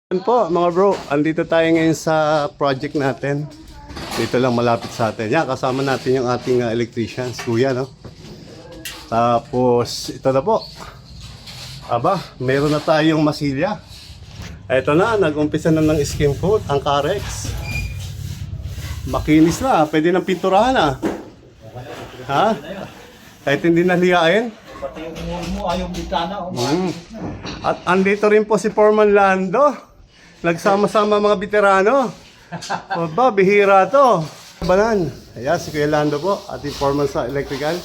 Yan po mga bro, andito tayo ngayon sa project natin. Dito lang malapit sa atin. Yan, kasama natin yung ating electricians, kuya, no? Tapos, ito na po. Aba, meron na tayong masilya. Ito na, nag-umpisa na ng skim coat, ang Carex. Makinis na, pwede nang pinturahan na. Ha? Kahit hindi naliyain. Pati yung umul mo, ayaw bitana. At andito rin po si Foreman Lando. Nagsama-sama mga veterano. Aba, bihira to. Banan. Ayan, si Kuya Lando po, ating foreman sa electrical.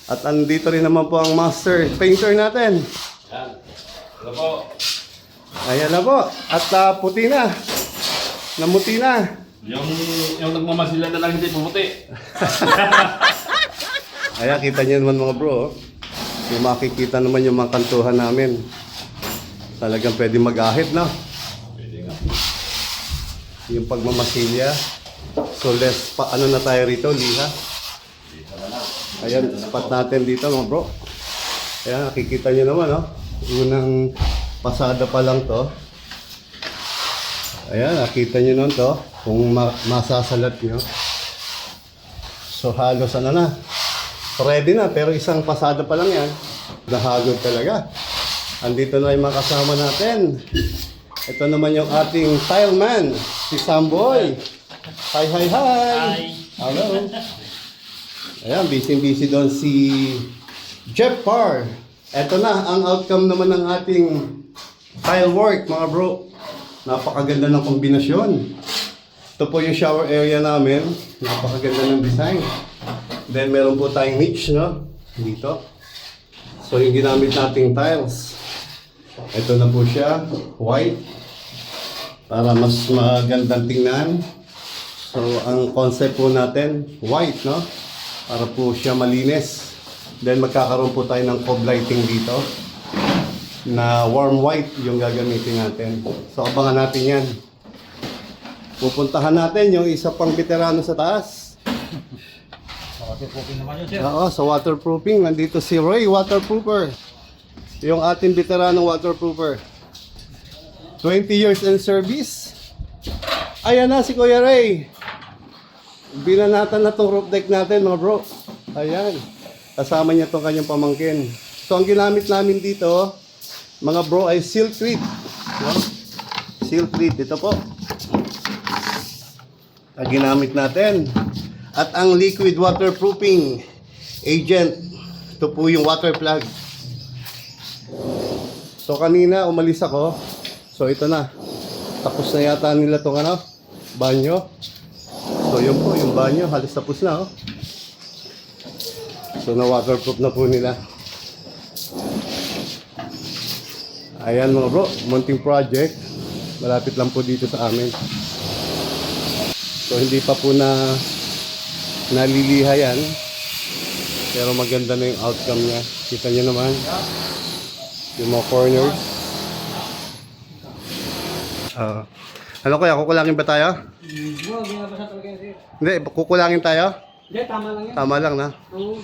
At andito rin naman po ang master painter natin. Yan. Hello po. Ayan na po. At puti na. Namuti na. Yung nagmamasilan na lang hindi pumuti. Ayan, kita niyo naman mga bro. Yung makikita naman yung mga kantuhan namin. Talagang pwede mag-ahit na. Pwede nga. Yung pagmamasilya. So less pa ano na tayo rito, liha. Ayan, spot natin dito mga bro. Ayan, nakikita nyo naman, no? Unang pasada pa lang to. Ayan, nakita nyo nun to. Kung masasalat nyo. So halos ano na. Ready na, pero isang pasada pa lang yan. Nahagod talaga. Andito na yung mga kasama natin. Ito naman yung ating tileman, si Samboy. Hi, hi, hi! Hello! Ayan, busy doon si Jeff Parr. Ito na, ang outcome naman ng ating tile work, mga bro. Napakaganda ng kombinasyon. Ito po yung shower area namin. Napakaganda ng design. Then meron po tayong niche, no? Dito. So yung ginamit nating tiles. Ito na po siya, white. Para mas magandang tingnan. So ang concept po natin, white, no? Para po siya malinis. Then magkakaroon po tayo ng cob lighting dito. Na warm white yung gagamitin natin. So abangan natin yan. Pupuntahan natin yung isa pang veterano sa taas. Waterproofing naman yun, sir. Oo, sa waterproofing. Nandito si Roy, waterproofer. Yung ating veteranong waterproofer. 20 years in service. Ayan na si Kuya Ray. Binanatan na tong roof deck natin, mga bro. Ayan. Kasama niya tong kanyang pamangkin. So, ang ginamit namin dito, mga bro, ay Silcrete. No? Silcrete, ito po. Ang ginamit natin. At ang liquid waterproofing agent, ito po yung water plug. So kanina umalis ako. So ito na. Tapos na yata nila itong ano, banyo. So yun po, yung banyo, halos tapos na. Oh. So na waterproof na po nila. Ayan mga bro, munting project. Malapit lang po dito sa amin. So hindi pa po naliliha yan, pero maganda na yung outcome niya. Kita nyo naman yung mga corners. Ano kaya, kukulangin ba tayo? No, binabasa talaga yun, sir. Hindi, kukulangin tayo? Hindi, tama lang yan. Tama lang na. Oo.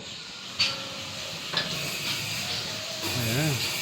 Ayan.